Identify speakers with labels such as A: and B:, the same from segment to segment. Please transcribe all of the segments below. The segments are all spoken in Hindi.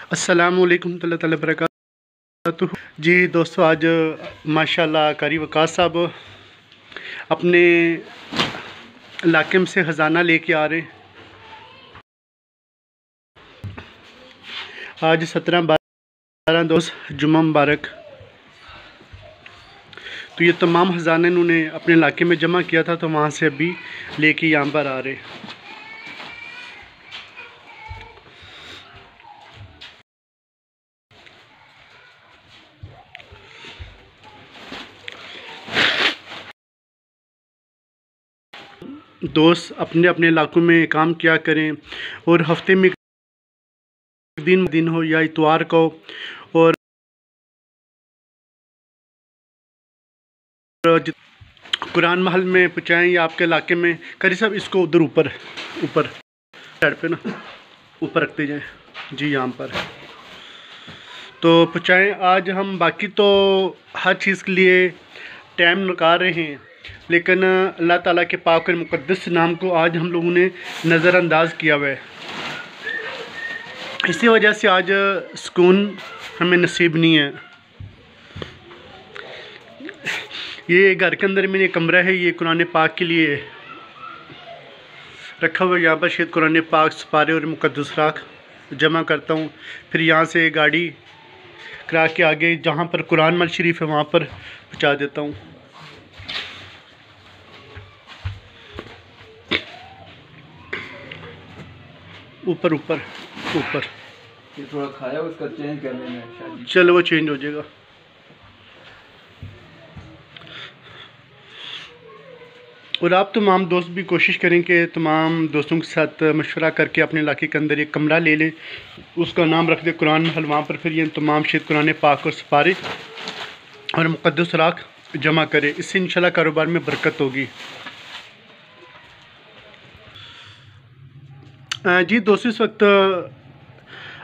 A: अस्सलामुअलैकुम तआला बरकातुहू। जी दोस्तों, आज माशाल्लाह कारी वकास साहब अपने इलाके में से ख़जाना लेके आ रहे हैं। आज 17/12 जुम्मा मुबारक। तो ये तमाम ख़जाना इन्होंने अपने इलाके में जमा किया था, तो वहाँ से अभी लेके यहाँ पर आ रहे। दोस्त अपने अपने इलाकों में काम किया करें, और हफ्ते में दिन हो या इतवार को, और कुरान महल में पहुँचाएँ या आपके इलाके में करी साहब, इसको उधर ऊपर साइड पे ना ऊपर रखते जाएं। जी यहाँ पर तो पहुँचाएँ। आज हम बाकी तो हर चीज़ के लिए टाइम निकाल रहे हैं, लेकिन अल्लाह ताला के पाक और मुक़द्दस नाम को आज हम लोगों ने नज़रअंदाज किया हुआ है। इसी वजह से आज सुकून हमें नसीब नहीं है। ये घर के अंदर मेरे कमरा है, ये कुरान पाक के लिए रखा हुआ है। यहाँ पर शायद कुरान पाक, सपारे और मुक़द्दस राख जमा करता हूँ। फिर यहाँ से गाड़ी करा के आगे जहाँ पर कुरान मल शरीफ है वहाँ पर पहुँचा देता हूँ। ऊपर
B: ये थोड़ा खाया, उसका चेंज करने में
A: चलो वो चेंज हो जाएगा। और आप तमाम दोस्त भी कोशिश करें कि तमाम दोस्तों के साथ मशवरा करके अपने इलाके के अंदर एक कमरा ले लें, उसका नाम रख दें कुरान महल। वहाँ पर फिर ये तमाम शेद कुरान पाक और सपारे और मुक़द्दस राख जमा करें। इससे इंशाल्लाह कारोबार में बरकत होगी। जी दोस्तों, इस वक्त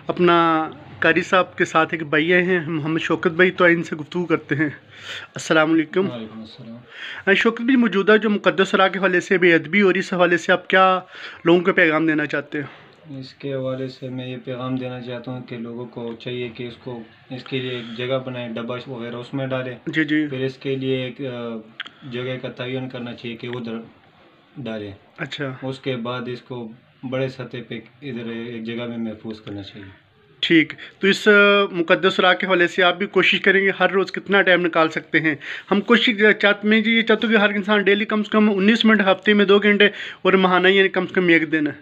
A: अपना कारी साहब के साथ एक भाई हैं, मोहम्मद शौकत भाई, तो इनसे गुफ्तगू करते हैं। अस्सलाम वालेकुम। शौकत भाई, मौजूदा जो मुक़द्दस राख के हवाले से बेअदबी और इस हवाले से आप क्या लोगों को पैगाम देना चाहते हैं?
B: इसके हवाले से मैं ये पैगाम देना चाहता हूँ कि लोगों को चाहिए कि इसके लिए एक जगह बनाएं, डब्बा वगैरह उसमें डालें। जी। फिर इसके लिए एक जगह का तयन करना चाहिए कि उधर डालें। अच्छा। उसके बाद इसको बड़े सतह पे इधर एक जगह में महफूज करना चाहिए।
A: ठीक। तो इस मुक़द्दस राख के हवाले से आप भी कोशिश करेंगे, हर रोज़ कितना टाइम निकाल सकते हैं? हम कोशिश मैं जी ये चाहता हूँ कि हर इंसान डेली कम से कम 19 मिनट, हफ्ते में 2 घंटे, और महाना यानी कम से कम 1 दिन।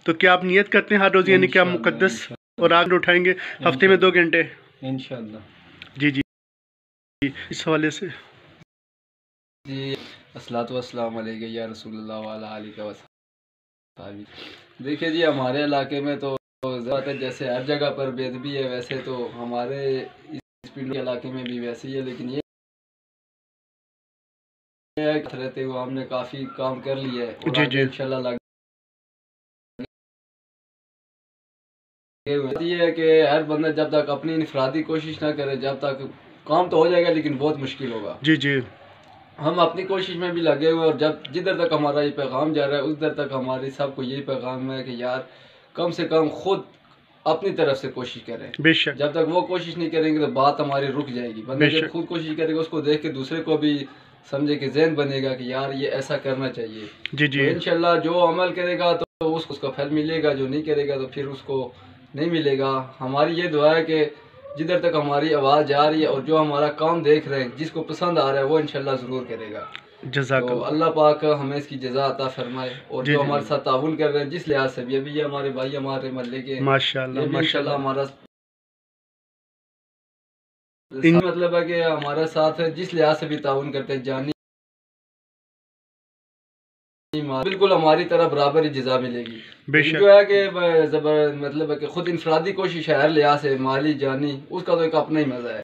A: तो क्या आप नियत करते हैं हर रोज़, यानी कि आप मुक़द्दस और राख उठाएंगे हफ्ते में 2 घंटे
B: इंशाअल्लाह?
A: जी। इस हवाले से
B: जी, अस्सलातु वस्सलामु अलैका या रसूलल्लाह व अला आलिका व सहाबी। देखिए जी, हमारे इलाके में तो जैसे हर जगह पर बेदबी है, वैसे तो हमारे इस पिंड के इलाके में भी वैसे ही है। लेकिन ये रहते हुए हमने काफ़ी काम कर लिया है, और इंशाल्लाह लगे ये है कि हर बंदा जब तक अपनी इनफरादी कोशिश ना करे, जब तक काम तो हो जाएगा लेकिन बहुत मुश्किल होगा। जी। हम अपनी कोशिश में भी लगे हुए, और जब जिधर तक हमारा ये पैगाम जा रहा है उधर तक हमारी सबको यही पैगाम है कि यार कम से कम खुद अपनी तरफ से कोशिश करें। बेशक। जब तक वो कोशिश नहीं करेंगे तो बात हमारी रुक जाएगी। बंदा जब खुद कोशिश करेगा, उसको देख के दूसरे को भी समझे कि ज़हन बनेगा कि यार ये ऐसा करना चाहिए। जी। तो इंशाल्लाह जो अमल करेगा तो उसका फल मिलेगा, जो नहीं करेगा तो फिर उसको नहीं मिलेगा। हमारी ये दुआ है कि जिधर तक हमारी आवाज़ जा रही है और जो हमारा काम देख रहे हैं, जिसको पसंद आ रहा है वो इंशाल्लाह ज़रूर करेगा। तो अल्लाह पाक हमें इसकी जज़ा अता फरमाए। और जो हमारे साथ ताउन कर रहे हैं जिस लिहाज से भी, अभी ये हमारे भाई हमारे मोहल्ले के माशाल्लाह हमारा मतलब है कि हमारे साथ जिस लिहाज से भी ताउन करते हैं, जानी बिल्कुल हमारी तरह बराबर ही जज़ा मिलेगी। जो है कि मतलब है कि खुद इंफरादी कोशिश है हर लिहाज से, माली जानी, उसका तो एक अपना ही मज़ा है।